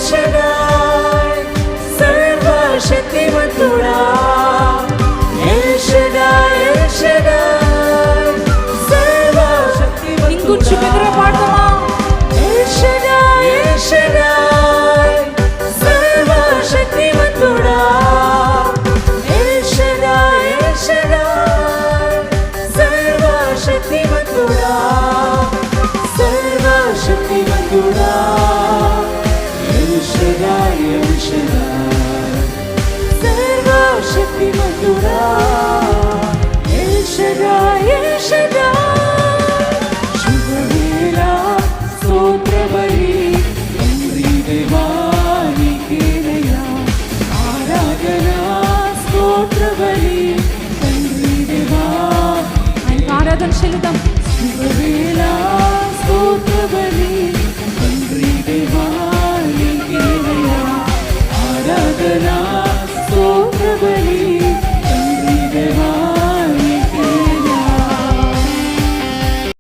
Shaddai, సర్వశక్తిమంతుడా El Shaddai, El Shaddai, సర్వశక్తిమంతుడా. ఇంకొంచెం బిగ్గరగా పాడదామా? El Shaddai, El Shaddai, సర్వశక్తిమంతుడా El Shaddai, El Shaddai, సర్వశక్తిమంతుడా సర్వశక్తిమంతుడా El Shaddai, El Shaddai, సర్వశక్తిమంతుడా El Shaddai, El Shaddai. శుభవేళ స్తోత్రబలి తండ్రి దేవానికేనయ్యా, ఆరాధన స్తోత్రబలి తండ్రి దేవా. ఆయనకు ఆరాధన చెల్లిద్దాం. శుభవేళ స్తోత్రబలి